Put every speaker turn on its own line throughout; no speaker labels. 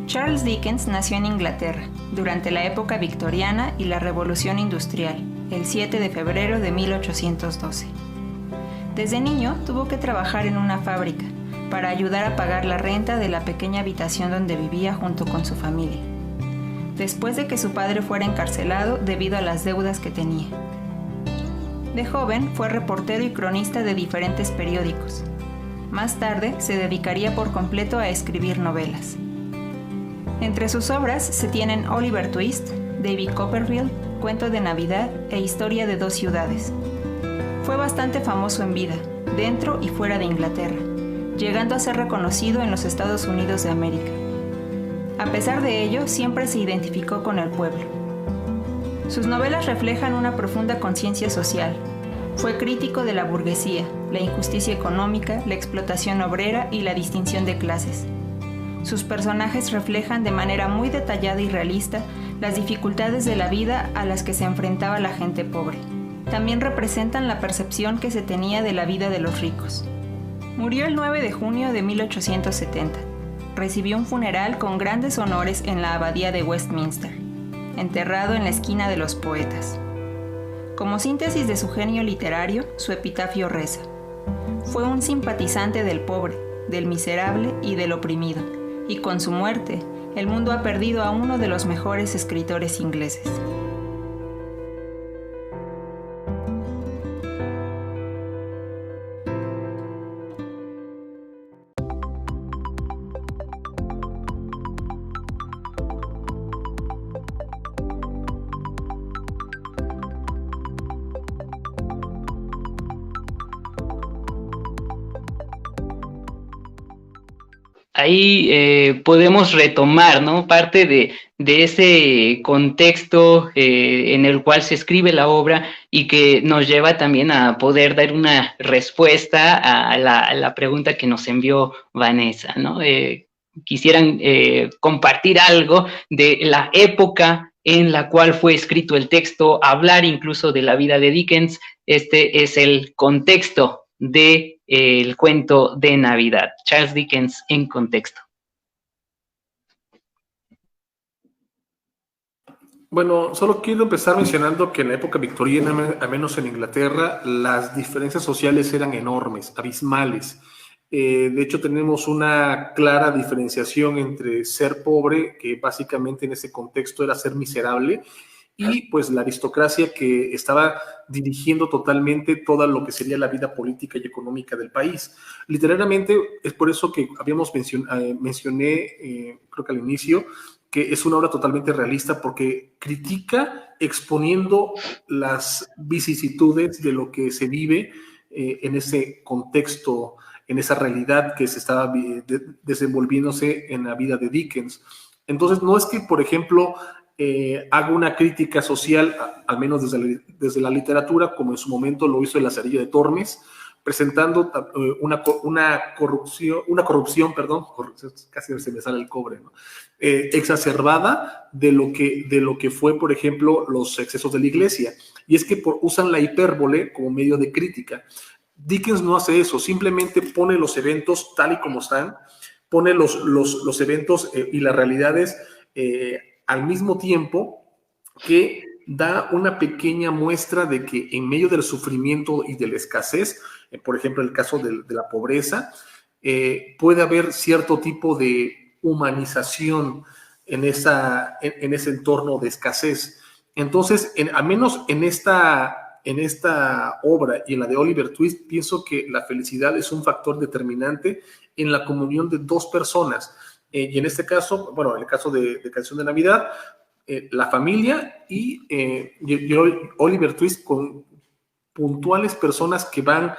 Charles Dickens nació en Inglaterra, durante la época victoriana y la Revolución Industrial, el 7 de febrero de 1812. Desde niño tuvo que trabajar en una fábrica para ayudar a pagar la renta de la pequeña habitación donde vivía junto con su familia, después de que su padre fuera encarcelado debido a las deudas que tenía. De joven fue reportero y cronista de diferentes periódicos. Más tarde se dedicaría por completo a escribir novelas. Entre sus obras se tienen Oliver Twist, David Copperfield, Cuento de Navidad e Historia de dos ciudades. Fue bastante famoso en vida, dentro y fuera de Inglaterra, llegando a ser reconocido en los Estados Unidos de América. A pesar de ello, siempre se identificó con el pueblo. Sus novelas reflejan una profunda conciencia social. Fue crítico de la burguesía, la injusticia económica, la explotación obrera y la distinción de clases. Sus personajes reflejan de manera muy detallada y realista las dificultades de la vida a las que se enfrentaba la gente pobre. También representan la percepción que se tenía de la vida de los ricos. Murió el 9 de junio de 1870. Recibió un funeral con grandes honores en la abadía de Westminster, enterrado en la esquina de los poetas. Como síntesis de su genio literario, su epitafio reza: fue un simpatizante del pobre, del miserable y del oprimido, y con su muerte, el mundo ha perdido a uno de los mejores escritores ingleses.
Ahí podemos retomar, ¿no?, parte de ese contexto en el cual se escribe la obra y que nos lleva también a poder dar una respuesta a la pregunta que nos envió Vanessa, ¿no? Quisieran compartir algo de la época en la cual fue escrito el texto, hablar incluso de la vida de Dickens. Este es el contexto de el cuento de Navidad, Charles Dickens en contexto.
Bueno, solo quiero empezar mencionando que en la época victoriana, al menos en Inglaterra, las diferencias sociales eran enormes, abismales. De hecho, tenemos una clara diferenciación entre ser pobre, que básicamente en ese contexto era ser miserable, y pues la aristocracia que estaba dirigiendo totalmente toda lo que sería la vida política y económica del país. Literalmente, es por eso que mencioné, creo que al inicio, que es una obra totalmente realista porque critica exponiendo las vicisitudes de lo que se vive en ese contexto, en esa realidad que se estaba desenvolviéndose en la vida de Dickens. Entonces, no es que, por ejemplo, haga una crítica social, al menos desde la literatura, como en su momento lo hizo El Lazarillo de Tormes, presentando una corrupción, casi se me sale el cobre, ¿no? Exacerbada de lo que fue, por ejemplo, los excesos de la iglesia. Y es que usan la hipérbole como medio de crítica. Dickens no hace eso, simplemente pone los eventos tal y como están, pone los eventos y las realidades al mismo tiempo que da una pequeña muestra de que en medio del sufrimiento y de la escasez, por ejemplo, el caso de la pobreza, puede haber cierto tipo de humanización en ese entorno de escasez. Entonces, al menos en esta obra y en la de Oliver Twist, pienso que la felicidad es un factor determinante en la comunión de dos personas. Y en este caso, bueno, en el caso de Canción de Navidad, la familia y Oliver Twist con puntuales personas que van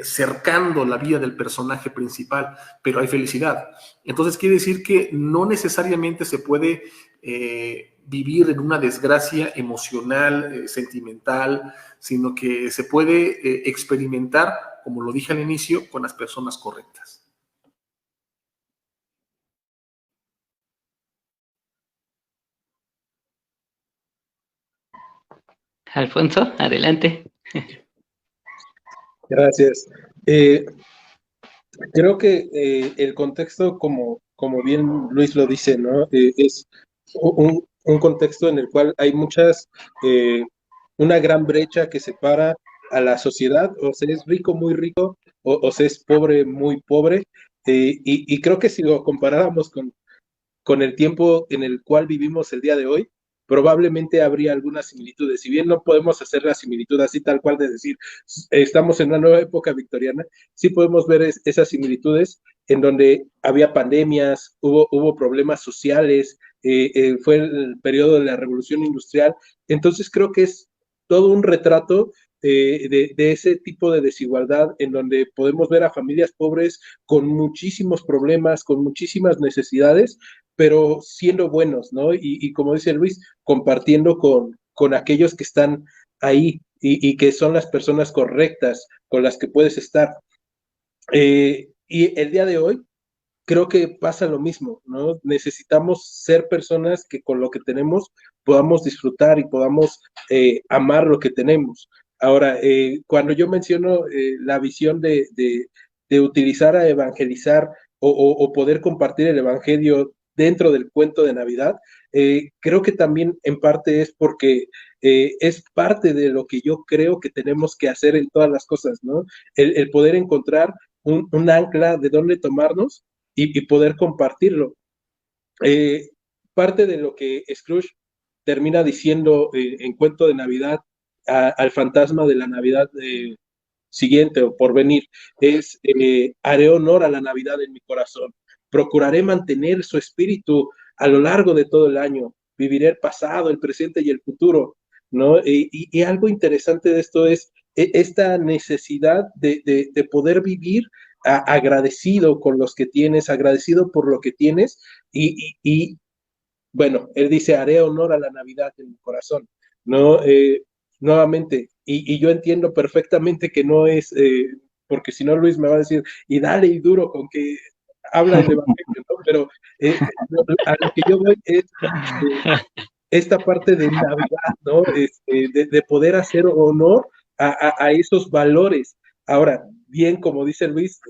cercando la vida del personaje principal, pero hay felicidad. Entonces quiere decir que no necesariamente se puede vivir en una desgracia emocional, sentimental, sino que se puede experimentar, como lo dije al inicio, con las personas correctas.
Alfonso, adelante.
Gracias. Creo que el contexto, como como bien Luis lo dice, ¿no? Es un contexto en el cual hay una gran brecha que separa a la sociedad, o se es rico muy rico, o se es pobre muy pobre, y creo que si lo comparáramos con el tiempo en el cual vivimos el día de hoy, probablemente habría algunas similitudes. Si bien no podemos hacer la similitud así tal cual de decir, estamos en una nueva época victoriana, sí podemos ver esas similitudes en donde había pandemias, hubo problemas sociales, fue el periodo de la revolución industrial. Entonces creo que es todo un retrato de ese tipo de desigualdad en donde podemos ver a familias pobres con muchísimos problemas, con muchísimas necesidades, pero siendo buenos, ¿no? Y como dice Luis, compartiendo con aquellos que están ahí y que son las personas correctas con las que puedes estar. Y el día de hoy creo que pasa lo mismo, ¿no? Necesitamos ser personas que con lo que tenemos podamos disfrutar y podamos amar lo que tenemos. Ahora, cuando yo menciono la visión de utilizar a evangelizar o poder compartir el evangelio dentro del cuento de Navidad, creo que también en parte es porque es parte de lo que yo creo que tenemos que hacer en todas las cosas, ¿no? El poder encontrar un ancla de dónde tomarnos y poder compartirlo. Parte de lo que Scrooge termina diciendo en Cuento de Navidad al fantasma de la Navidad siguiente o por venir es, haré honor a la Navidad en mi corazón, procuraré mantener su espíritu a lo largo de todo el año, viviré el pasado, el presente y el futuro, ¿no? Y algo interesante de esto es esta necesidad de poder vivir agradecido con los que tienes, agradecido por lo que tienes y bueno, él dice, haré honor a la Navidad en mi corazón, ¿no? Nuevamente, y yo entiendo perfectamente que no es, porque si no Luis me va a decir, y dale y duro con que habla el Evangelio, ¿no? Pero a lo que yo voy es esta parte de Navidad, ¿no? De poder hacer honor a esos valores. Ahora, bien, como dice Luis,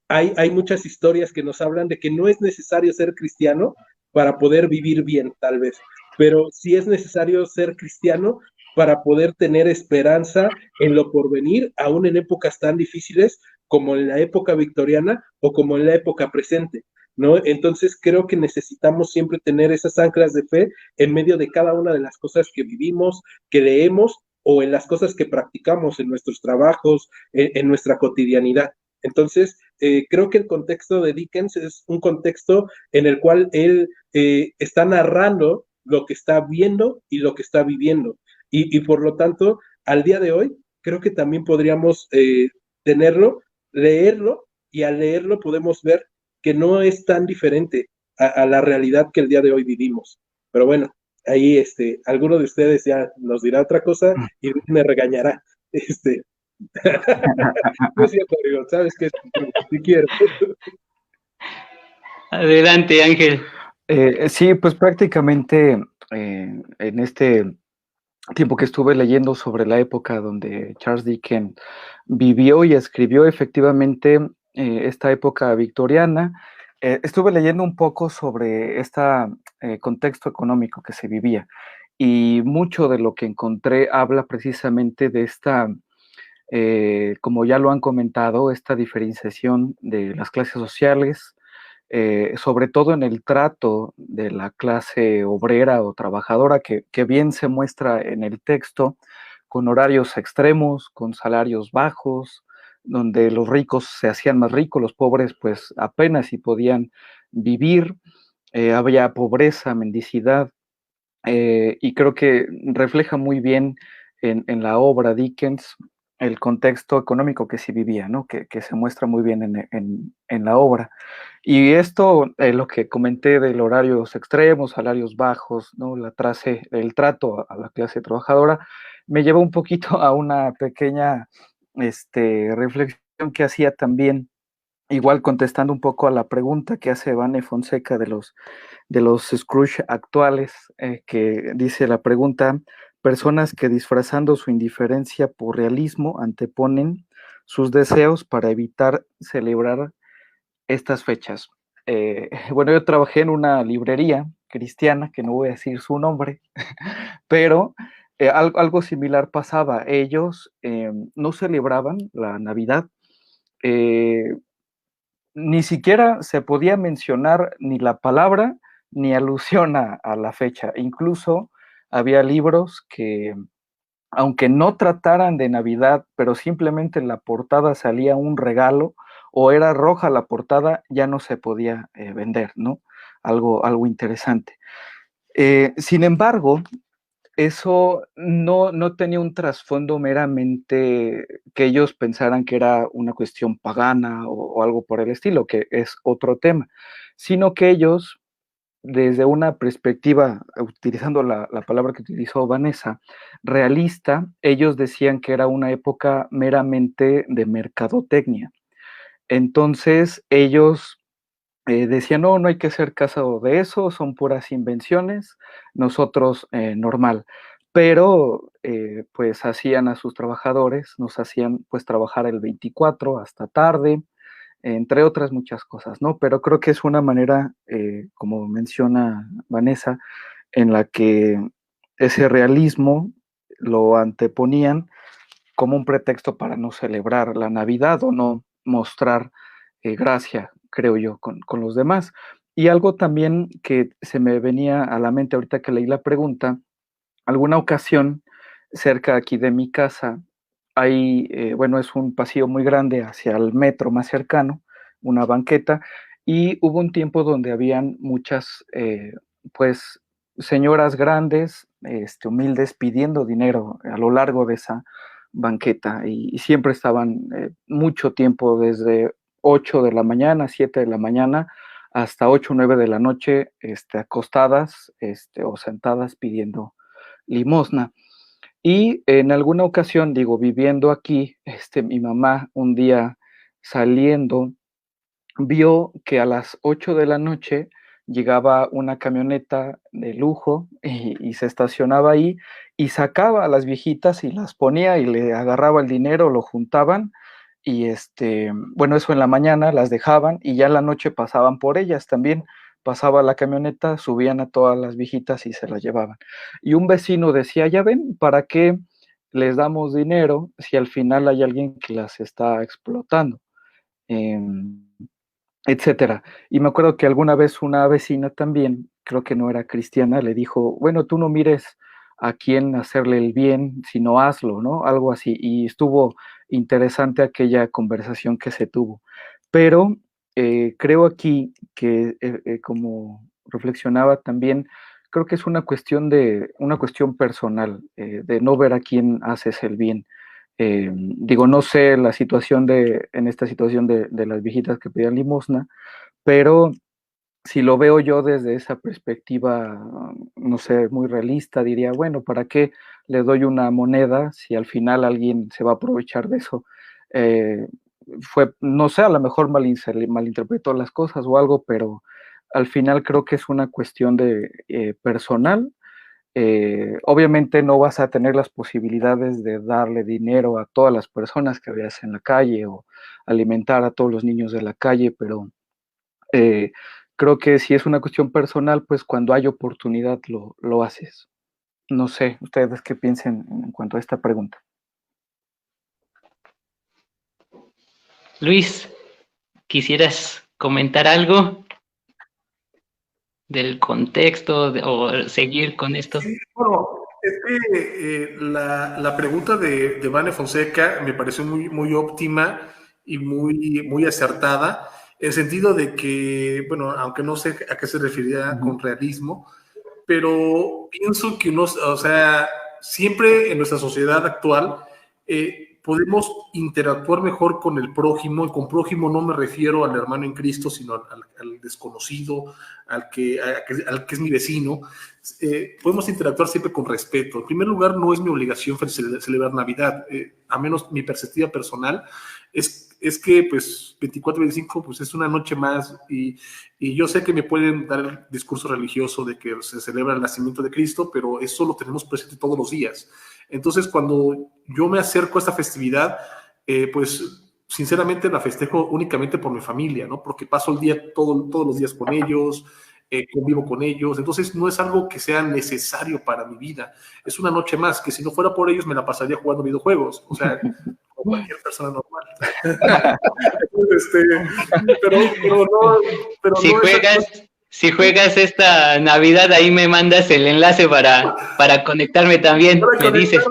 hay muchas historias que nos hablan de que no es necesario ser cristiano para poder vivir bien, tal vez, pero sí es necesario ser cristiano para poder tener esperanza en lo porvenir, aún en épocas tan difíciles como en la época victoriana o como en la época presente, ¿no? Entonces creo que necesitamos siempre tener esas anclas de fe en medio de cada una de las cosas que vivimos, que leemos o en las cosas que practicamos en nuestros trabajos, en nuestra cotidianidad. Entonces, creo que el contexto de Dickens es un contexto en el cual él está narrando lo que está viendo y lo que está viviendo. Y por lo tanto, al día de hoy, creo que también podríamos tenerlo, leerlo, y al leerlo podemos ver que no es tan diferente a la realidad que el día de hoy vivimos. Pero bueno, ahí alguno de ustedes ya nos dirá otra cosa y me regañará. No es cierto, amigo, sabes que si quiero.
Adelante, Ángel.
Sí, pues prácticamente en este tiempo que estuve leyendo sobre la época donde Charles Dickens vivió y escribió efectivamente esta época victoriana, estuve leyendo un poco sobre este contexto económico que se vivía y mucho de lo que encontré habla precisamente de esta, como ya lo han comentado, esta diferenciación de las clases sociales, sobre todo en el trato de la clase obrera o trabajadora, que bien se muestra en el texto, con horarios extremos, con salarios bajos, donde los ricos se hacían más ricos, los pobres pues apenas si podían vivir, había pobreza, mendicidad, y creo que refleja muy bien en la obra Dickens el contexto económico que se vivía, ¿no? Que se muestra muy bien en la obra. Y esto, lo que comenté del horarios extremos, salarios bajos, ¿no? El trato a la clase trabajadora, me lleva un poquito a una pequeña reflexión que hacía también, igual contestando un poco a la pregunta que hace Vane Fonseca de los Scrooge actuales, que dice la pregunta: personas que disfrazando su indiferencia por realismo anteponen sus deseos para evitar celebrar estas fechas. bueno, yo trabajé en una librería cristiana, que no voy a decir su nombre, pero algo similar pasaba. Ellos no celebraban la Navidad, eh, ni siquiera se podía mencionar ni la palabra ni alusión a la fecha. Incluso había libros que, aunque no trataran de Navidad, pero simplemente en la portada salía un regalo o era roja la portada, ya no se podía vender, ¿no? Algo interesante. Sin embargo, eso no tenía un trasfondo meramente que ellos pensaran que era una cuestión pagana o algo por el estilo, que es otro tema, sino que ellos, desde una perspectiva, utilizando la palabra que utilizó Vanessa, realista, ellos decían que era una época meramente de mercadotecnia. Entonces, ellos decían, no hay que hacer caso de eso, son puras invenciones, nosotros normal. Pero pues hacían a sus trabajadores, nos hacían pues trabajar el 24 hasta tarde, entre otras muchas cosas, ¿no? Pero creo que es una manera, como menciona Vanessa, en la que ese realismo lo anteponían como un pretexto para no celebrar la Navidad o no mostrar gracia, creo yo, con los demás. Y algo también que se me venía a la mente ahorita que leí la pregunta, alguna ocasión cerca aquí de mi casa hay, bueno, es un pasillo muy grande hacia el metro más cercano, una banqueta, y hubo un tiempo donde habían muchas, pues, señoras grandes, humildes, pidiendo dinero a lo largo de esa banqueta, y siempre estaban mucho tiempo, desde 8 de la mañana, 7 de la mañana, hasta 8 o 9 de la noche, acostadas, o sentadas pidiendo limosna. Y en alguna ocasión, digo, viviendo aquí, mi mamá un día saliendo vio que a las 8 de la noche llegaba una camioneta de lujo y se estacionaba ahí y sacaba a las viejitas y las ponía y le agarraba el dinero, lo juntaban y bueno, eso en la mañana las dejaban y ya en la noche pasaban por ellas también. Pasaba la camioneta, subían a todas las viejitas y se las llevaban. Y un vecino decía, ya ven, ¿para qué les damos dinero si al final hay alguien que las está explotando? Etcétera. Y me acuerdo que alguna vez una vecina también, creo que no era cristiana, le dijo, bueno, tú no mires a quién hacerle el bien, sino hazlo, ¿no? Algo así. Y estuvo interesante aquella conversación que se tuvo. Pero creo aquí que, como reflexionaba también, creo que es una cuestión personal, de no ver a quién haces el bien. Digo, no sé en esta situación de las viejitas que pedían limosna, pero si lo veo yo desde esa perspectiva, no sé, muy realista, diría, bueno, ¿para qué le doy una moneda si al final alguien se va a aprovechar de eso? Eh, no sé, a lo mejor malinterpretó las cosas o algo, pero al final creo que es una cuestión de personal. Obviamente no vas a tener las posibilidades de darle dinero a todas las personas que veas en la calle o alimentar a todos los niños de la calle, pero eh, creo que si es una cuestión personal, pues cuando hay oportunidad lo haces. No sé, ustedes qué piensen en cuanto a esta pregunta.
Luis, ¿quisieras comentar algo del contexto o seguir con esto?
Sí, bueno, es que la pregunta de Vane Fonseca me pareció muy óptima y muy acertada, en el sentido de que, bueno, aunque no sé a qué se refería con realismo, pero pienso que o sea, siempre en nuestra sociedad actual podemos interactuar mejor con el prójimo, y con prójimo no me refiero al hermano en Cristo, sino al desconocido, al que es mi vecino. Podemos interactuar siempre con respeto. En primer lugar, no es mi obligación celebrar Navidad, a menos mi perspectiva personal es que pues 24, 25 pues es una noche más y yo sé que me pueden dar el discurso religioso de que se celebra el nacimiento de Cristo, pero eso lo tenemos presente todos los días. Entonces, cuando yo me acerco a esta festividad, pues sinceramente la festejo únicamente por mi familia, ¿no? Porque paso el día, todos los días con ellos, convivo con ellos, entonces no es algo que sea necesario para mi vida, es una noche más, que si no fuera por ellos me la pasaría jugando videojuegos, o sea, como cualquier persona normal. Pero no, pero
Si
no
juegas, si juegas esta Navidad, ahí me mandas el enlace para conectarme también,
para
me dices.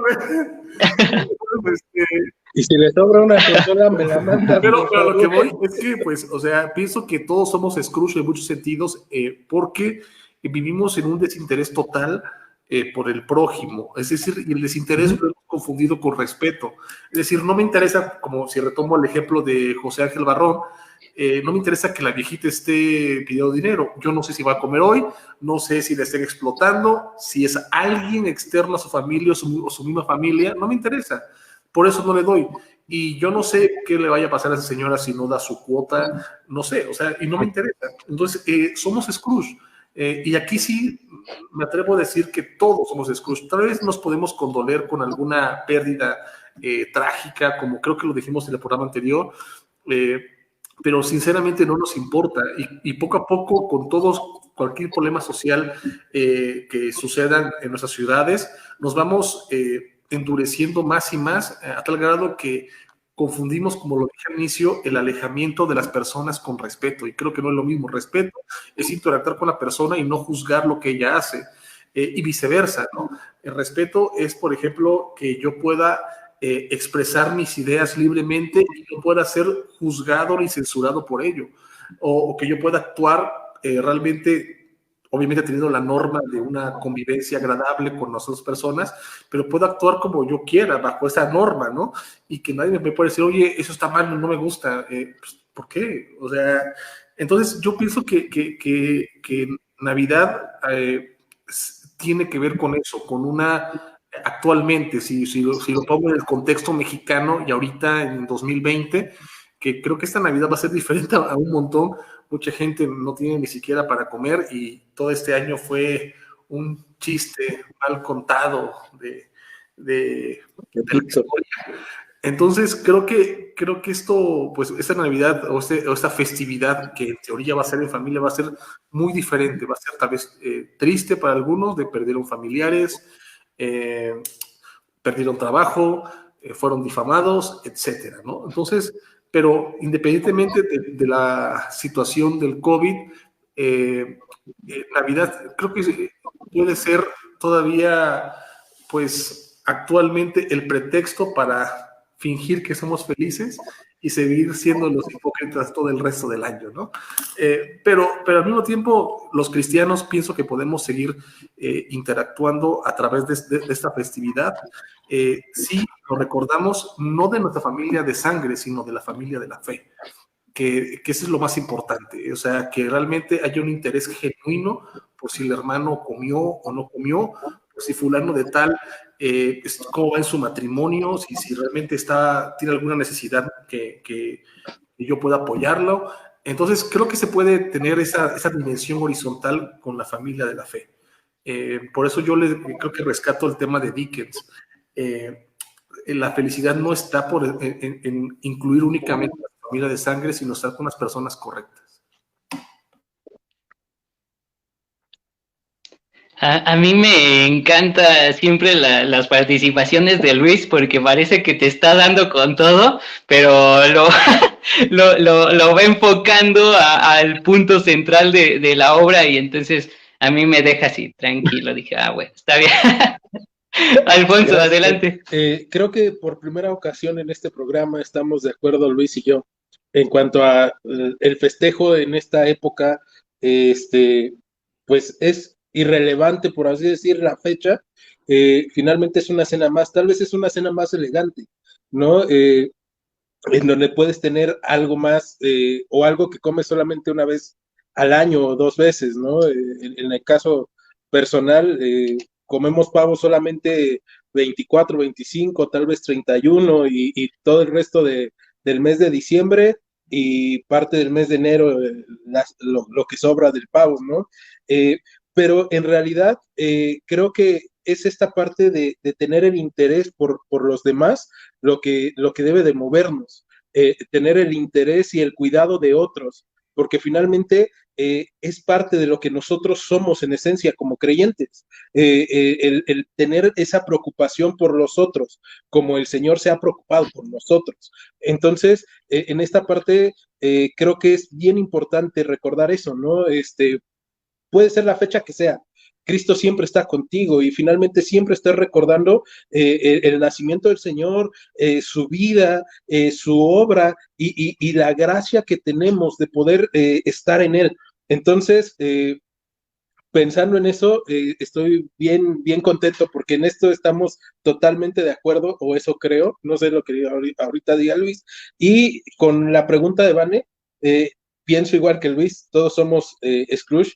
Y si le sobra una consola, me la manda.
Pero lo que voy es que, pues, o sea, pienso que todos somos Scrooge en muchos sentidos, porque vivimos en un desinterés total por el prójimo. Es decir, y el desinterés lo hemos confundido con respeto. Es decir, no me interesa, como si retomo el ejemplo de José Ángel Barrón, no me interesa que la viejita esté pidiendo dinero. Yo no sé si va a comer hoy, no sé si le estén explotando, si es alguien externo a su familia o su misma familia, no me interesa. Por eso no le doy. Y yo no sé qué le vaya a pasar a esa señora si no da su cuota, no sé, o sea, y no me interesa. Entonces, somos Scrooge. Y aquí sí me atrevo a decir que todos somos Scrooge. Tal vez nos podemos condoler con alguna pérdida trágica, como creo que lo dijimos en el programa anterior, pero sinceramente no nos importa. Y poco a poco, con todos, cualquier problema social que sucedan en nuestras ciudades, nos vamos endureciendo más y más, a tal grado que confundimos, como lo dije al inicio, el alejamiento de las personas con respeto, y creo que no es lo mismo. Respeto es interactuar con la persona y no juzgar lo que ella hace, y viceversa, ¿no? El respeto es, por ejemplo, que yo pueda expresar mis ideas libremente y no pueda ser juzgado ni censurado por ello, o que yo pueda actuar realmente, obviamente teniendo la norma de una convivencia agradable con las otras personas, pero puedo actuar como yo quiera, bajo esa norma, ¿no? Y que nadie me puede decir, oye, eso está mal, no me gusta. Pues, ¿por qué? O sea, entonces yo pienso que Navidad tiene que ver con eso, con una, actualmente, si lo pongo en el contexto mexicano y ahorita en 2020, que creo que esta Navidad va a ser diferente a un montón. Mucha gente no tiene ni siquiera para comer y todo este año fue un chiste mal contado de la historia. Entonces creo que esto, pues esta Navidad o esta festividad que en teoría va a ser en familia va a ser muy diferente, va a ser tal vez triste para algunos, de perdieron familiares, perdieron trabajo, fueron difamados, etcétera, ¿no? Entonces, pero independientemente de la situación del COVID, Navidad creo que puede ser todavía, pues actualmente, el pretexto para fingir que somos felices y seguir siendo los hipócritas todo el resto del año, ¿no? Pero al mismo tiempo, los cristianos pienso que podemos seguir interactuando a través de esta festividad. Sí, lo recordamos no de nuestra familia de sangre, sino de la familia de la fe, que eso es lo más importante, o sea, que realmente haya un interés genuino por si el hermano comió o no comió, por si fulano de tal, cómo va en su matrimonio, si realmente tiene alguna necesidad que yo pueda apoyarlo. Entonces, creo que se puede tener esa dimensión horizontal con la familia de la fe. Por eso yo creo que rescato el tema de Dickens. La felicidad no está en incluir únicamente a la familia de sangre, sino estar con las personas correctas.
A mí me encanta siempre las participaciones de Luis porque parece que te está dando con todo, pero lo va enfocando al punto central de la obra y entonces a mí me deja así tranquilo. Dije, bueno, está bien. Alfonso, gracias. Adelante.
Creo que por primera ocasión en este programa estamos de acuerdo, Luis y yo, en cuanto a el festejo en esta época, pues es irrelevante, por así decir, la fecha. Finalmente es una cena más, tal vez es una cena más elegante, ¿no? En donde puedes tener algo más o algo que comes solamente una vez al año o 2 veces, ¿no? En el caso personal, comemos pavo solamente 24, 25, tal vez 31 y todo el resto del mes de diciembre y parte del mes de enero, lo que sobra del pavo, ¿no? Pero en realidad creo que es esta parte de tener el interés por los demás lo que debe de movernos, tener el interés y el cuidado de otros, porque finalmente es parte de lo que nosotros somos en esencia como creyentes, el tener esa preocupación por los otros, como el Señor se ha preocupado por nosotros. Entonces, en esta parte creo que es bien importante recordar eso, ¿no? Puede ser la fecha que sea, Cristo siempre está contigo y finalmente siempre estás recordando el nacimiento del Señor, su vida, su obra y la gracia que tenemos de poder estar en Él. Entonces, pensando en eso, estoy bien contento porque en esto estamos totalmente de acuerdo, o eso creo, no sé lo que ahorita diga Luis. Y con la pregunta de Vane, pienso igual que Luis, todos somos Scrooge.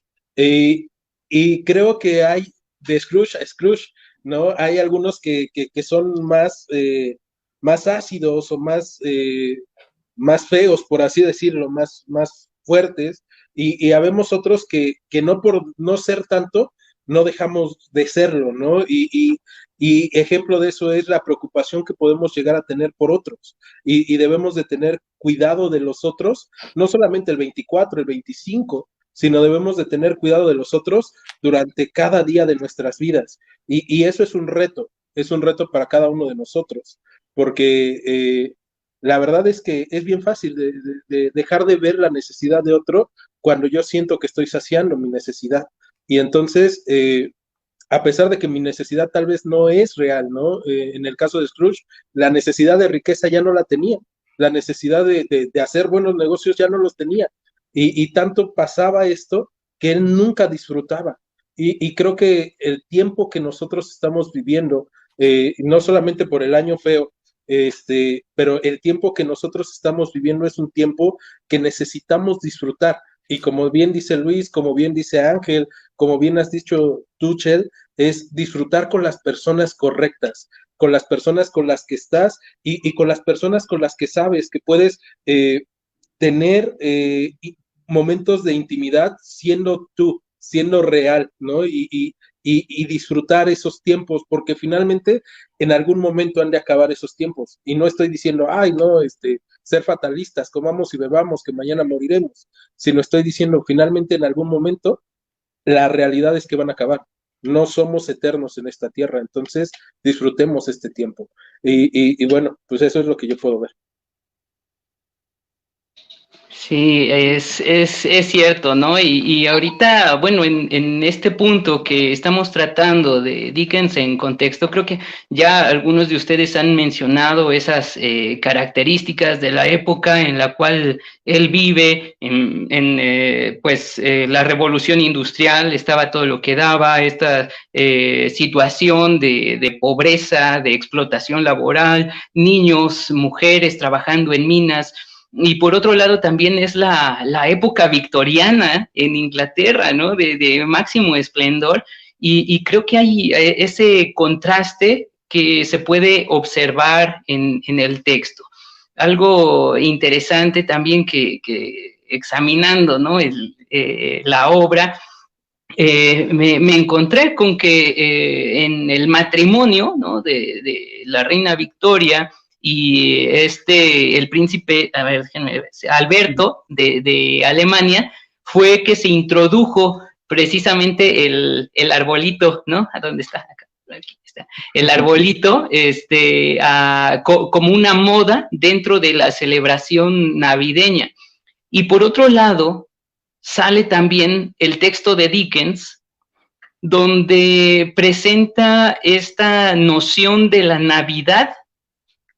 Y creo que hay de Scrooge a Scrooge, ¿no? Hay algunos que son más ácidos o más feos, por así decirlo, más fuertes, y habemos otros que no por no ser tanto, no dejamos de serlo, ¿no? Y ejemplo de eso es la preocupación que podemos llegar a tener por otros, y debemos de tener cuidado de los otros, no solamente el 24, el 25, sino debemos de tener cuidado de los otros durante cada día de nuestras vidas. Y eso es un reto para cada uno de nosotros, porque la verdad es que es bien fácil de dejar de ver la necesidad de otro cuando yo siento que estoy saciando mi necesidad. Y entonces, a pesar de que mi necesidad tal vez no es real, ¿no? En el caso de Scrooge, la necesidad de riqueza ya no la tenía, la necesidad de hacer buenos negocios ya no los tenía. Y tanto pasaba esto que él nunca disfrutaba. Y creo que el tiempo que nosotros estamos viviendo, no solamente por el año feo, pero el tiempo que nosotros estamos viviendo es un tiempo que necesitamos disfrutar. Y como bien dice Luis, como bien dice Ángel, como bien has dicho tú, Chel, es disfrutar con las personas correctas, con las personas con las que estás y con las personas con las que sabes que puedes tener momentos de intimidad siendo tú, siendo real, ¿no? Y disfrutar esos tiempos, porque finalmente en algún momento han de acabar esos tiempos. Y no estoy diciendo, ay, no, ser fatalistas, comamos y bebamos, que mañana moriremos, sino estoy diciendo, finalmente en algún momento, la realidad es que van a acabar. No somos eternos en esta tierra, entonces disfrutemos este tiempo. Y bueno, pues eso es lo que yo puedo ver.
Sí, es cierto, ¿no? Y ahorita, bueno, en este punto que estamos tratando de Dickens en contexto, creo que ya algunos de ustedes han mencionado esas características de la época en la cual él vive, la revolución industrial, estaba todo lo que daba, esta situación de pobreza, de explotación laboral, niños, mujeres trabajando en minas. Y por otro lado también es la época victoriana en Inglaterra, ¿no? De máximo esplendor, y creo que hay ese contraste que se puede observar en el texto. Algo interesante también que examinando, ¿no? La obra, me encontré con que en el matrimonio, ¿no? de la reina Victoria y el príncipe, a ver, déjenme ver, Alberto de Alemania, fue que se introdujo precisamente el arbolito, ¿no? ¿A dónde está? Acá, aquí está. El arbolito, como una moda dentro de la celebración navideña. Y por otro lado, sale también el texto de Dickens, donde presenta esta noción de la Navidad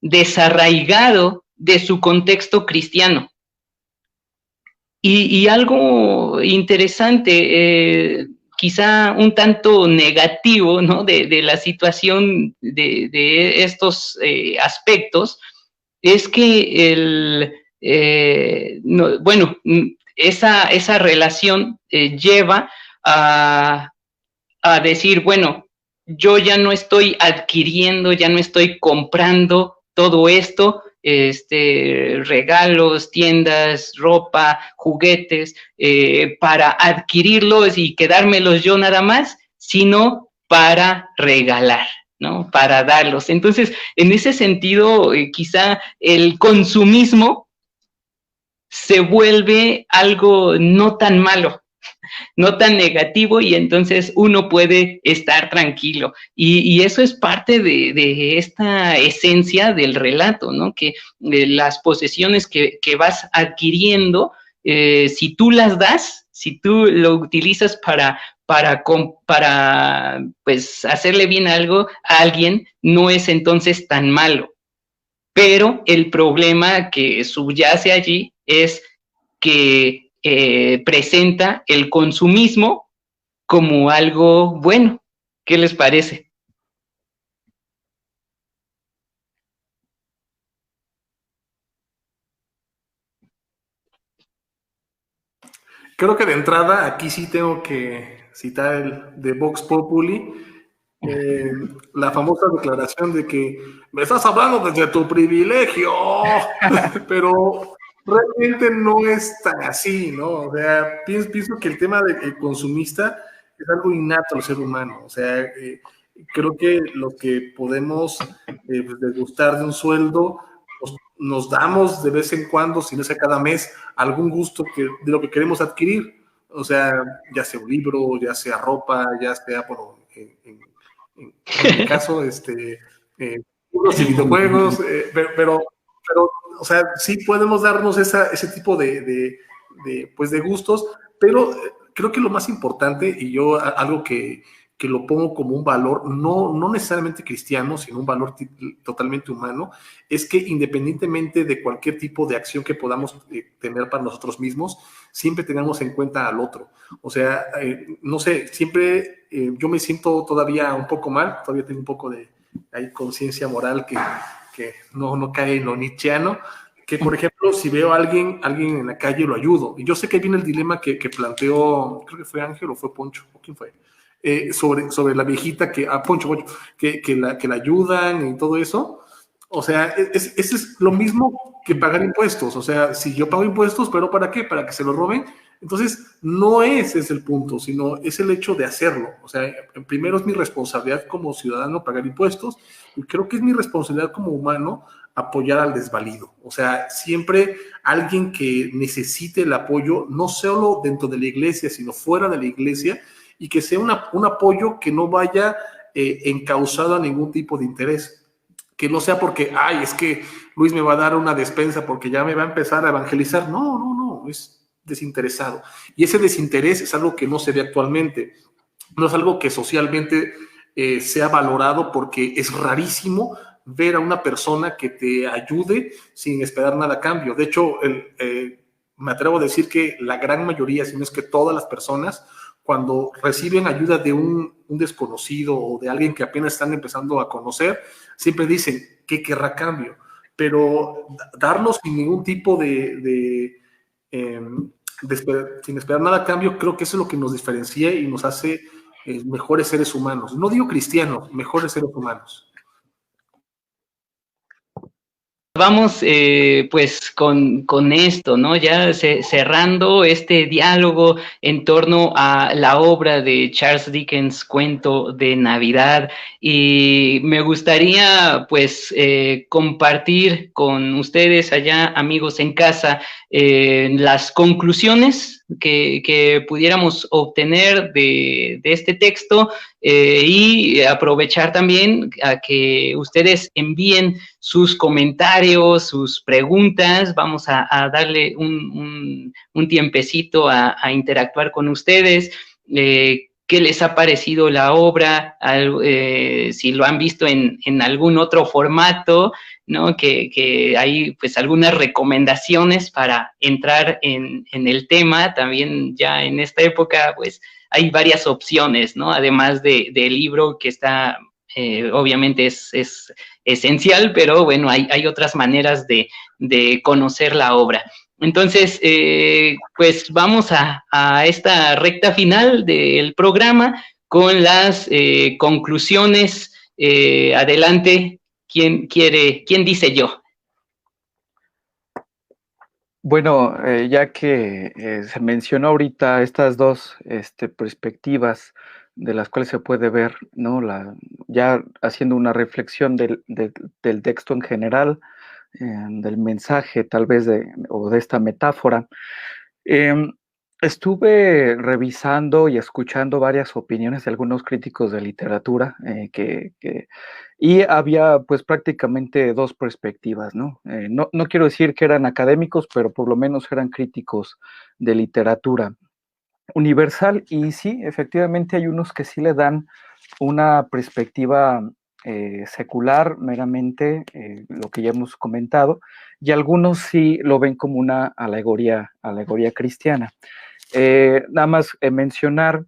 desarraigado de su contexto cristiano. Y algo interesante, quizá un tanto negativo, ¿no? de la situación de estos aspectos, es que esa relación lleva a decir, bueno, yo ya no estoy adquiriendo, ya no estoy comprando todo esto, regalos, tiendas, ropa, juguetes, para adquirirlos y quedármelos yo nada más, sino para regalar, ¿no? Para darlos. Entonces, en ese sentido, quizá el consumismo se vuelve algo no tan malo, no tan negativo, y entonces uno puede estar tranquilo. Y eso es parte de esta esencia del relato, ¿no? Que las posesiones que vas adquiriendo, si tú las das, si tú lo utilizas para pues hacerle bien algo a alguien, no es entonces tan malo. Pero el problema que subyace allí es que presenta el consumismo como algo bueno. ¿Qué les parece?
Creo que de entrada aquí sí tengo que citar el de Vox Populi, eh, la famosa declaración de que me estás hablando desde tu privilegio, pero realmente no es tan así, ¿no? O sea, pienso que el tema del consumista es algo innato al ser humano. O sea, creo que lo que podemos degustar de un sueldo, nos damos de vez en cuando, si no es cada mes, algún gusto de lo que queremos adquirir. O sea, ya sea un libro, ya sea ropa, ya sea, bueno, en mi caso, libros y videojuegos, pero, o sea, sí podemos darnos ese tipo pues de gustos, pero creo que lo más importante, y yo algo que lo pongo como un valor, no necesariamente cristiano, sino un valor totalmente humano, es que independientemente de cualquier tipo de acción que podamos tener para nosotros mismos, siempre tengamos en cuenta al otro. O sea, no sé, siempre yo me siento todavía un poco mal, todavía tengo un poco de conciencia moral que no cae en lo nietzscheano, que por ejemplo, si veo a alguien en la calle, lo ayudo. Y yo sé que viene el dilema que planteó, creo que fue Ángel o fue Poncho, ¿o quién fue? Sobre la viejita Poncho, que la ayudan y todo eso. O sea, eso es lo mismo que pagar impuestos. O sea, si yo pago impuestos, ¿pero para qué? ¿Para que se lo roben? Entonces, no ese es el punto, sino es el hecho de hacerlo. O sea, primero es mi responsabilidad como ciudadano pagar impuestos, y creo que es mi responsabilidad como humano apoyar al desvalido. O sea, siempre alguien que necesite el apoyo, no solo dentro de la iglesia, sino fuera de la iglesia, y que sea un apoyo que no vaya encausado a ningún tipo de interés. Que no sea porque, ay, es que Luis me va a dar una despensa porque ya me va a empezar a evangelizar. No, es desinteresado. Y ese desinterés es algo que no se ve actualmente. No es algo que socialmente sea valorado, porque es rarísimo ver a una persona que te ayude sin esperar nada a cambio. De hecho, me atrevo a decir que la gran mayoría, si no es que todas las personas, cuando reciben ayuda de un desconocido o de alguien que apenas están empezando a conocer, siempre dicen, ¿qué querrá cambio? Pero darnos sin ningún tipo sin esperar nada a cambio, creo que eso es lo que nos diferencia y nos hace mejores seres humanos. No digo cristianos, mejores seres humanos.
Vamos pues con esto, ¿no? Ya cerrando este diálogo en torno a la obra de Charles Dickens, Cuento de Navidad, y me gustaría pues compartir con ustedes allá, amigos en casa, las conclusiones que pudiéramos obtener de este texto, y aprovechar también a que ustedes envíen sus comentarios, sus preguntas. Vamos a darle un tiempecito a interactuar con ustedes. ¿Qué les ha parecido la obra? Si lo han visto en algún otro formato, ¿no? Que hay pues algunas recomendaciones para entrar en el tema. También ya en esta época pues hay varias opciones, ¿no? Además del libro, que está, obviamente es esencial, pero bueno, hay otras maneras de conocer la obra. Entonces, pues vamos a esta recta final del programa con las conclusiones. Adelante, ¿quién dice yo?
Bueno, ya que se mencionó ahorita estas dos perspectivas de las cuales se puede ver, ¿no? Ya haciendo una reflexión del texto en general, del mensaje tal vez o de esta metáfora. Em, Estuve revisando y escuchando varias opiniones de algunos críticos de literatura y había pues prácticamente dos perspectivas, ¿no? No quiero decir que eran académicos, pero por lo menos eran críticos de literatura universal. Y sí, efectivamente hay unos que sí le dan una perspectiva secular meramente, lo que ya hemos comentado, y algunos sí lo ven como una alegoría cristiana. Nada más mencionar,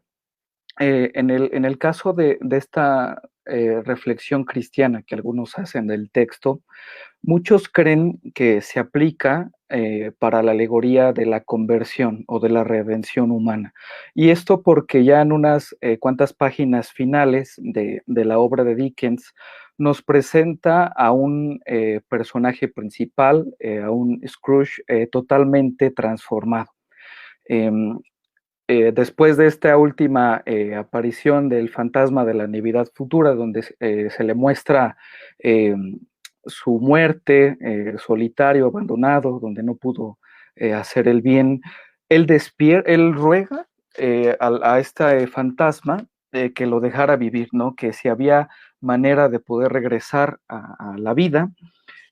en el caso de esta reflexión cristiana que algunos hacen del texto, muchos creen que se aplica para la alegoría de la conversión o de la redención humana. Y esto porque ya en unas cuantas páginas finales de la obra de Dickens nos presenta a un personaje principal, a un Scrooge totalmente transformado. Em, Después de esta última aparición del fantasma de la Navidad futura, donde se le muestra eh, su muerte, solitario, abandonado, donde no pudo hacer el bien, él ruega a este fantasma que lo dejara vivir, ¿no? Que si había manera de poder regresar a la vida,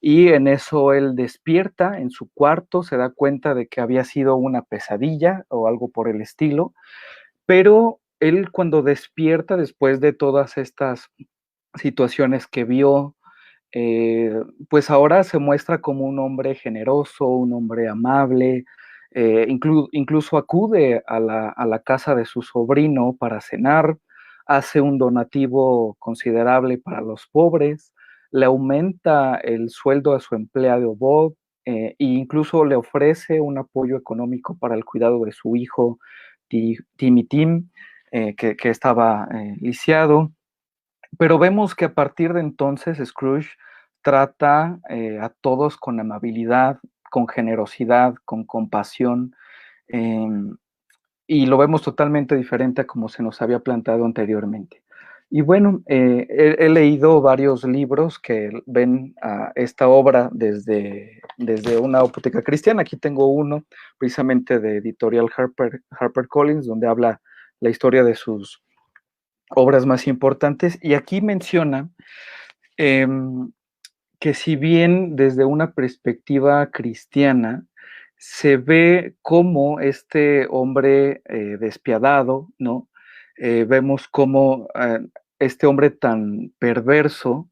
y en eso él despierta en su cuarto, se da cuenta de que había sido una pesadilla o algo por el estilo, pero él cuando despierta después de todas estas situaciones que vio, pues ahora se muestra como un hombre generoso, un hombre amable, incluso acude a la casa de su sobrino para cenar, hace un donativo considerable para los pobres, le aumenta el sueldo a su empleado Bob, e incluso le ofrece un apoyo económico para el cuidado de su hijo Timmy Tim, que estaba lisiado. Pero vemos que a partir de entonces Scrooge trata a todos con amabilidad, con generosidad, con compasión, em, y lo vemos totalmente diferente a como se nos había planteado anteriormente. Y bueno, he leído varios libros que ven a esta obra desde una óptica cristiana. Aquí tengo uno precisamente de editorial HarperCollins, donde habla la historia de sus obras más importantes, y aquí menciona eh, que si bien desde una perspectiva cristiana se ve como este hombre despiadado, ¿no? Vemos cómo este hombre tan perverso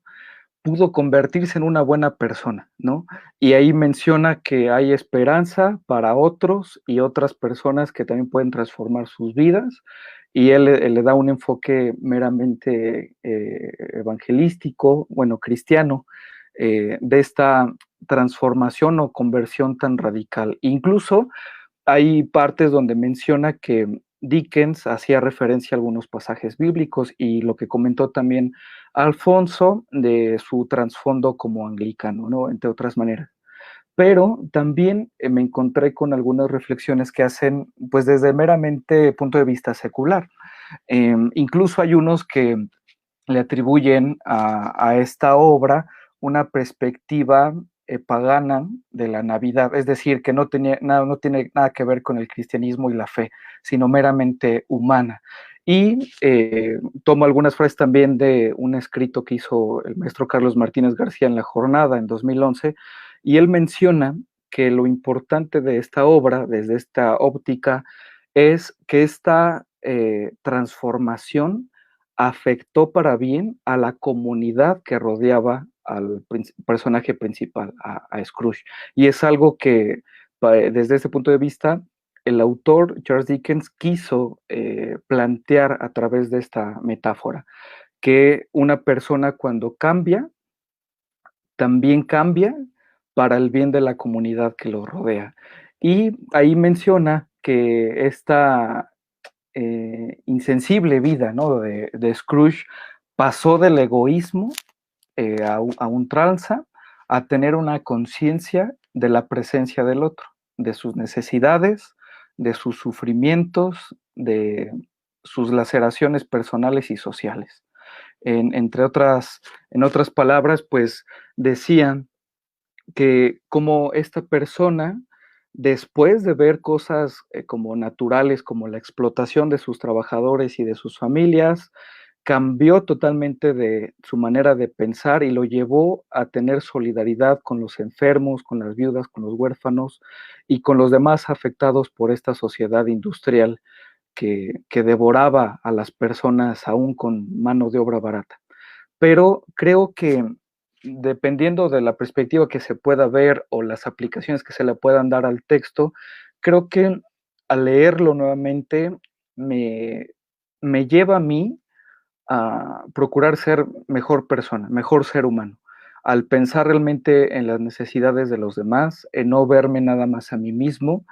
pudo convertirse en una buena persona, ¿no? Y ahí menciona que hay esperanza para otros y otras personas que también pueden transformar sus vidas, y él le da un enfoque meramente evangelístico, bueno, cristiano, de esta transformación o conversión tan radical. Incluso hay partes donde menciona que Dickens hacía referencia a algunos pasajes bíblicos y lo que comentó también Alfonso de su trasfondo como anglicano, ¿no? Entre otras maneras. Pero también me encontré con algunas reflexiones que hacen, pues desde meramente punto de vista secular. Incluso hay unos que le atribuyen a esta obra una perspectiva pagana de la Navidad, es decir, que no tiene nada que ver con el cristianismo y la fe, sino meramente humana. Y tomo algunas frases también de un escrito que hizo el maestro Carlos Martínez García en La Jornada en 2011, y él menciona que lo importante de esta obra, desde esta óptica, es que esta transformación afectó para bien a la comunidad que rodeaba al personaje principal, a Scrooge. Y es algo que, desde ese punto de vista, el autor Charles Dickens quiso plantear a través de esta metáfora, que una persona cuando cambia, también cambia para el bien de la comunidad que lo rodea. Y ahí menciona que esta insensible vida, ¿no? de Scrooge pasó del egoísmo a un tranza, a tener una conciencia de la presencia del otro, de sus necesidades, de sus sufrimientos, de sus laceraciones personales y sociales. En otras palabras, pues decían que como esta persona, después de ver cosas como naturales, como la explotación de sus trabajadores y de sus familias, cambió totalmente de su manera de pensar y lo llevó a tener solidaridad con los enfermos, con las viudas, con los huérfanos y con los demás afectados por esta sociedad industrial que devoraba a las personas aún con mano de obra barata. Pero creo que dependiendo de la perspectiva que se pueda ver o las aplicaciones que se le puedan dar al texto, creo que al leerlo nuevamente me lleva a mí a procurar ser mejor persona, mejor ser humano, al pensar realmente en las necesidades de los demás, en no verme nada más a mí mismo,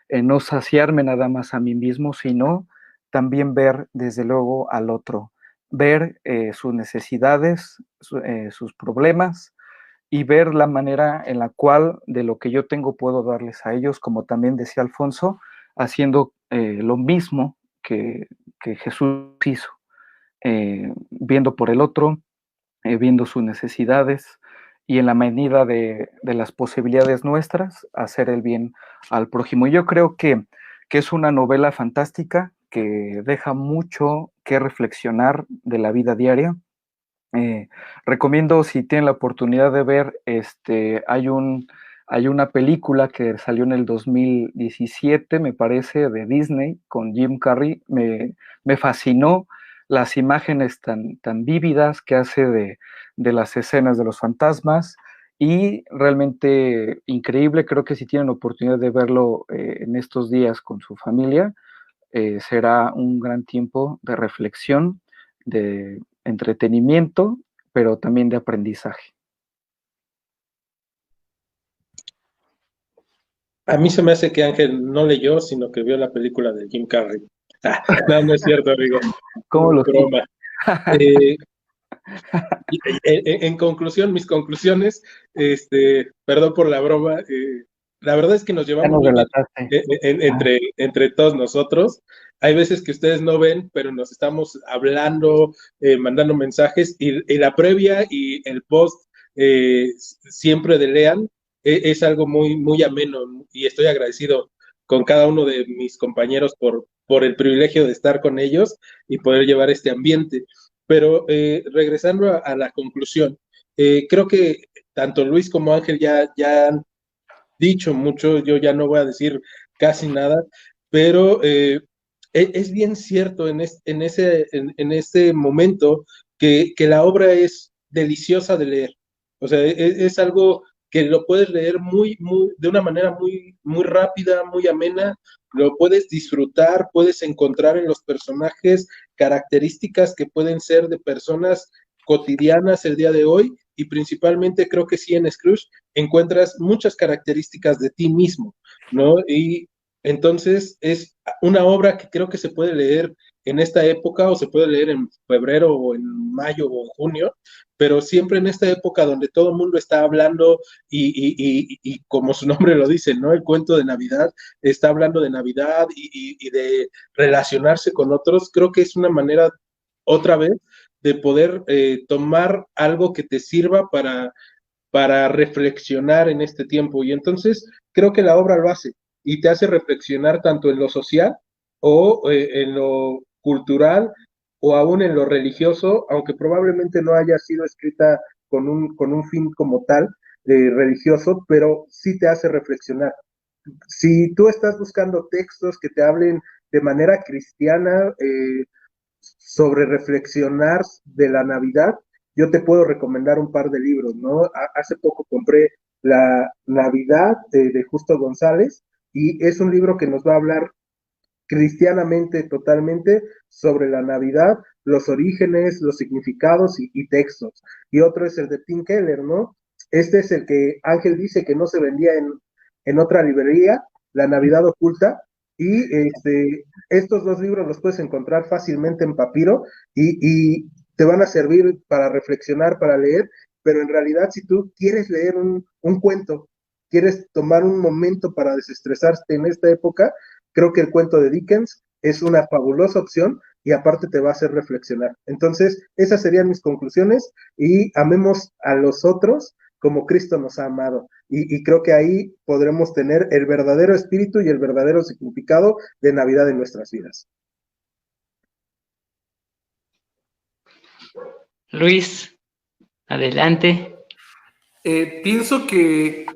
en no saciarme nada más a mí mismo, sino también ver desde luego al otro, ver sus necesidades, sus problemas y ver la manera en la cual de lo que yo tengo puedo darles a ellos, como también decía Alfonso, haciendo lo mismo que Jesús hizo, viendo por el otro, viendo sus necesidades y en la medida de las posibilidades nuestras, hacer el bien al prójimo. Y yo creo que es una novela fantástica que deja mucho que reflexionar de la vida diaria. Recomiendo, si tienen la oportunidad de ver, hay una película que salió en el 2017, me parece, de Disney, con Jim Carrey. Me fascinó las imágenes tan vívidas que hace de las escenas de los fantasmas, y realmente increíble. Creo que si tienen oportunidad de verlo en estos días con su familia, será un gran tiempo de reflexión, de entretenimiento, pero también de aprendizaje.
A mí se me hace que Ángel no leyó, sino que vio la película de Jim Carrey. No, no es cierto, amigo.
¿Cómo lo
broma. En conclusión, mis conclusiones, perdón por la broma, la verdad es que nos llevamos muy bien entre todos nosotros. Hay veces que ustedes no ven, pero nos estamos hablando, mandando mensajes, y la previa y el post siempre de Lean es algo muy, muy ameno, y estoy agradecido con cada uno de mis compañeros por el privilegio de estar con ellos y poder llevar este ambiente. Pero regresando a la conclusión, creo que tanto Luis como Ángel ya han dicho mucho, yo ya no voy a decir casi nada, pero es bien cierto en ese momento que la obra es deliciosa de leer. O sea, es algo que lo puedes leer de una manera muy, muy rápida, muy amena, lo puedes disfrutar, puedes encontrar en los personajes características que pueden ser de personas cotidianas el día de hoy, y principalmente creo que sí, en Scrooge encuentras muchas características de ti mismo, ¿no? Y entonces es una obra que creo que se puede leer en esta época, o se puede leer en febrero o en mayo o en junio, pero siempre en esta época donde todo el mundo está hablando y como su nombre lo dice, ¿no? El cuento de Navidad está hablando de Navidad y de relacionarse con otros. Creo que es una manera, otra vez, de poder tomar algo que te sirva para reflexionar en este tiempo. Y entonces creo que la obra lo hace y te hace reflexionar tanto en lo social o en lo cultural o aún en lo religioso, aunque probablemente no haya sido escrita con un fin como tal religioso, pero sí te hace reflexionar. Si tú estás buscando textos que te hablen de manera cristiana, sobre reflexionar de la Navidad, yo te puedo recomendar un par de libros, ¿no? Hace poco compré La Navidad de Justo González, y es un libro que nos va a hablar cristianamente totalmente sobre la Navidad, los orígenes, los significados y textos. Y otro es el de Tim Keller, ¿no? Este es el que Ángel dice que no se vendía en otra librería, La Navidad Oculta, y estos dos libros los puedes encontrar fácilmente en papiro y te van a servir para reflexionar, para leer, pero en realidad si tú quieres leer un cuento, quieres tomar un momento para desestresarte en esta época, creo que el cuento de Dickens es una fabulosa opción, y aparte te va a hacer reflexionar. Entonces, esas serían mis conclusiones, y amemos a los otros como Cristo nos ha amado. Y creo que ahí podremos tener el verdadero espíritu y el verdadero significado de Navidad en nuestras vidas.
Luis, adelante.
Pienso que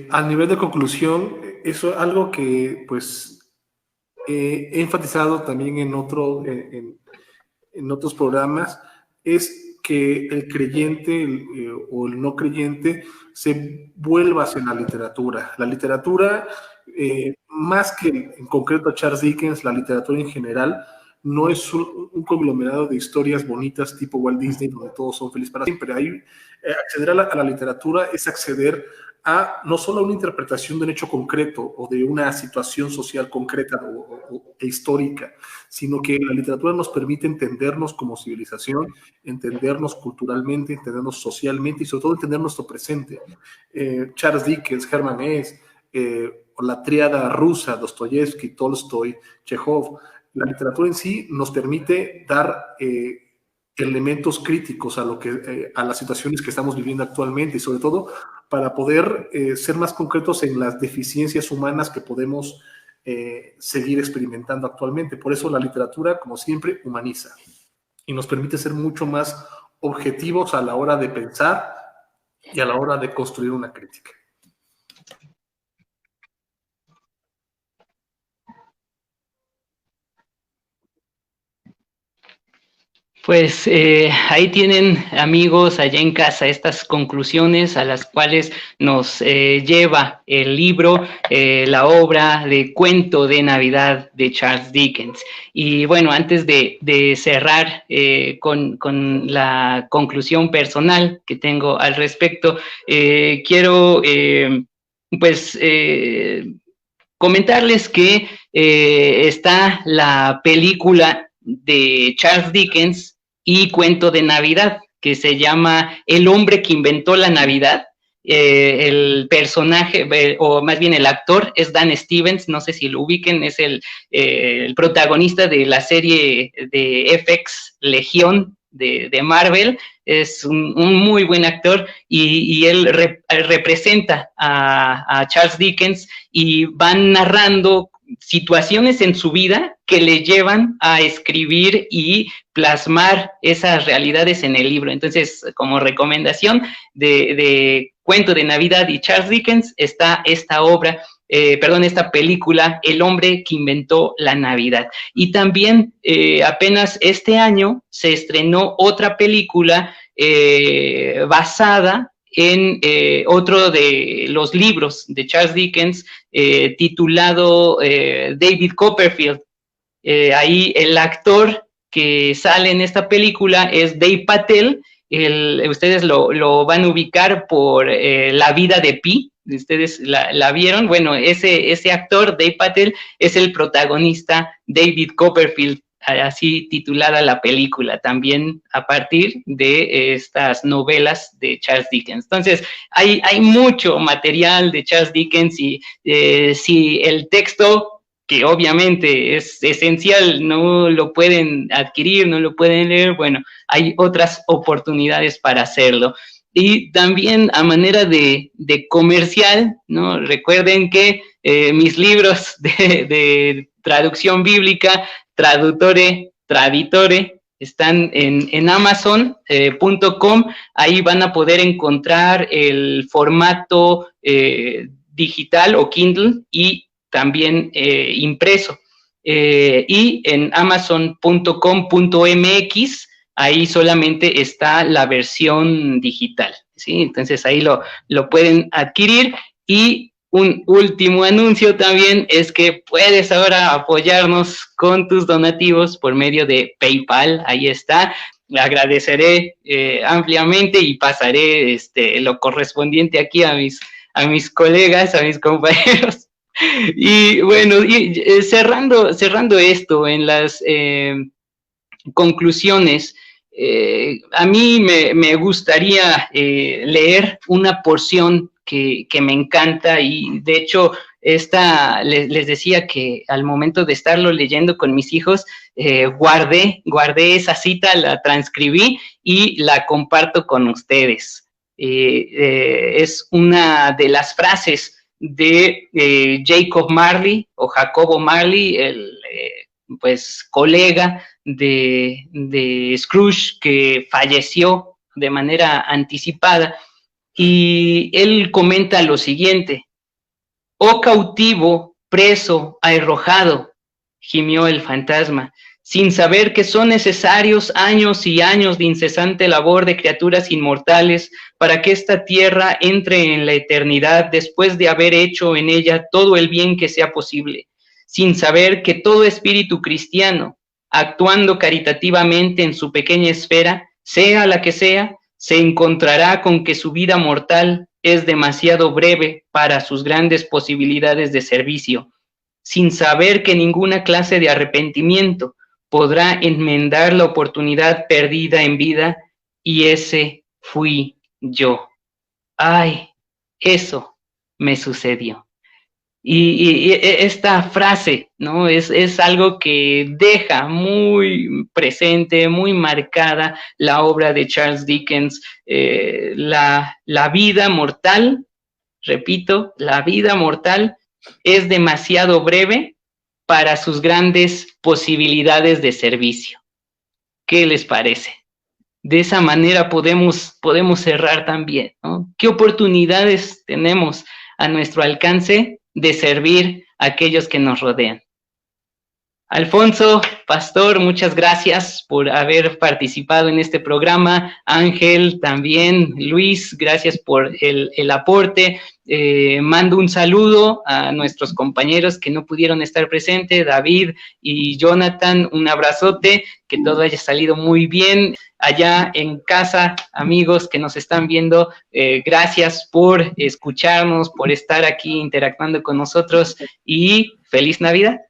a nivel de conclusión, eso es algo que pues he enfatizado también en otros programas, es que el creyente o el no creyente se vuelva hacia la literatura. La literatura, más que en concreto Charles Dickens, la literatura en general, no es un conglomerado de historias bonitas tipo Walt Disney, donde todos son felices para siempre. Acceder a la literatura es acceder a no solo a una interpretación de un hecho concreto o de una situación social concreta e histórica, sino que la literatura nos permite entendernos como civilización, entendernos culturalmente, entendernos socialmente y sobre todo entender nuestro presente. Charles Dickens, Hermann Hesse, o la tríada rusa, Dostoyevsky, Tolstoy, Chekhov. La literatura en sí nos permite dar elementos críticos a las situaciones que estamos viviendo actualmente y sobre todo para poder ser más concretos en las deficiencias humanas que podemos seguir experimentando actualmente. Por eso la literatura, como siempre, humaniza y nos permite ser mucho más objetivos a la hora de pensar y a la hora de construir una crítica.
Pues ahí tienen, amigos, allá en casa, estas conclusiones a las cuales nos lleva el libro, la obra de Cuento de Navidad de Charles Dickens. Y bueno, antes de cerrar con la conclusión personal que tengo al respecto, quiero comentarles que está la película de Charles Dickens y Cuento de Navidad, que se llama El hombre que inventó la Navidad. El personaje, o más bien el actor, es Dan Stevens, no sé si lo ubiquen, es el protagonista de la serie de FX Legión de Marvel. Es un muy buen actor y él representa a Charles Dickens y van narrando situaciones en su vida que le llevan a escribir y plasmar esas realidades en el libro. Entonces, como recomendación de Cuento de Navidad y Charles Dickens está esta película, El hombre que inventó la Navidad. Y también apenas este año se estrenó otra película basada en otro de los libros de Charles Dickens, titulado David Copperfield. Ahí el actor que sale en esta película es Dev Patel. Ustedes lo van a ubicar por La vida de Pi. ¿Ustedes la vieron? Bueno, ese actor, Dev Patel, es el protagonista David Copperfield, así titulada la película, también a partir de estas novelas de Charles Dickens. Entonces, hay mucho material de Charles Dickens y si el texto, que obviamente es esencial, no lo pueden adquirir, no lo pueden leer, bueno, hay otras oportunidades para hacerlo. Y también a manera de comercial, ¿no? Recuerden que mis libros de traducción bíblica, Traditore, están en Amazon.com. Ahí van a poder encontrar el formato digital o Kindle y también impreso. Y en Amazon.com.mx, ahí solamente está la versión digital, ¿sí? Entonces ahí lo pueden adquirir. Y un último anuncio también es que puedes ahora apoyarnos con tus donativos por medio de PayPal. Ahí está. Le agradeceré ampliamente y pasaré lo correspondiente aquí a mis colegas, a mis compañeros. Y bueno, cerrando esto en las conclusiones, a mí me gustaría leer una porción que me encanta y de hecho les decía que al momento de estarlo leyendo con mis hijos, guardé esa cita, la transcribí y la comparto con ustedes. Es una de las frases de Jacobo Marley, el pues colega de Scrooge, que falleció de manera anticipada, y él comenta lo siguiente: «Oh cautivo, preso, arrojado», gimió el fantasma, «sin saber que son necesarios años y años de incesante labor de criaturas inmortales para que esta tierra entre en la eternidad después de haber hecho en ella todo el bien que sea posible, sin saber que todo espíritu cristiano, actuando caritativamente en su pequeña esfera, sea la que sea, se encontrará con que su vida mortal es demasiado breve para sus grandes posibilidades de servicio, sin saber que ninguna clase de arrepentimiento podrá enmendar la oportunidad perdida en vida, y ese fui yo. ¡Ay! Eso me sucedió. Y esta frase, ¿no? Es algo que deja muy presente, muy marcada la obra de Charles Dickens. La vida mortal, repito, la vida mortal es demasiado breve para sus grandes posibilidades de servicio. ¿Qué les parece? De esa manera podemos cerrar también, ¿no? ¿Qué oportunidades tenemos a nuestro alcance de servir a aquellos que nos rodean? Alfonso, Pastor, muchas gracias por haber participado en este programa. Ángel, también. Luis, gracias por el aporte. Mando un saludo a nuestros compañeros que no pudieron estar presentes, David y Jonathan, un abrazote, que todo haya salido muy bien. Allá en casa, amigos que nos están viendo, gracias por escucharnos, por estar aquí interactuando con nosotros, y feliz Navidad.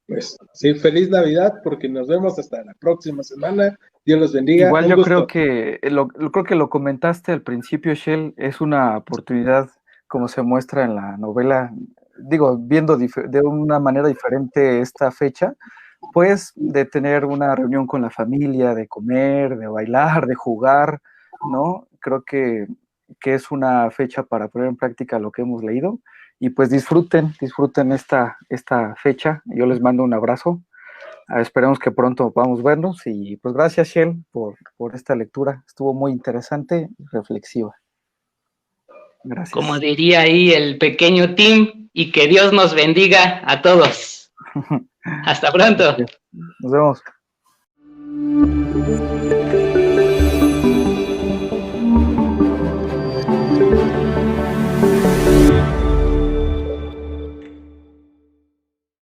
Pues sí, feliz Navidad, porque nos vemos hasta la próxima semana. Dios los bendiga.
Igual yo creo que lo comentaste al principio, Shell, es una oportunidad, como se muestra en la novela, digo, viendo de una manera diferente esta fecha, pues de tener una reunión con la familia, de comer, de bailar, de jugar, ¿no? Creo que es una fecha para poner en práctica lo que hemos leído, y pues disfruten esta fecha. Yo les mando un abrazo. Esperemos que pronto podamos vernos, y pues gracias, Shell, por esta lectura. Estuvo muy interesante y reflexiva. Gracias.
Como diría ahí el pequeño Tim, y que Dios nos bendiga a todos. Hasta pronto.
Nos vemos.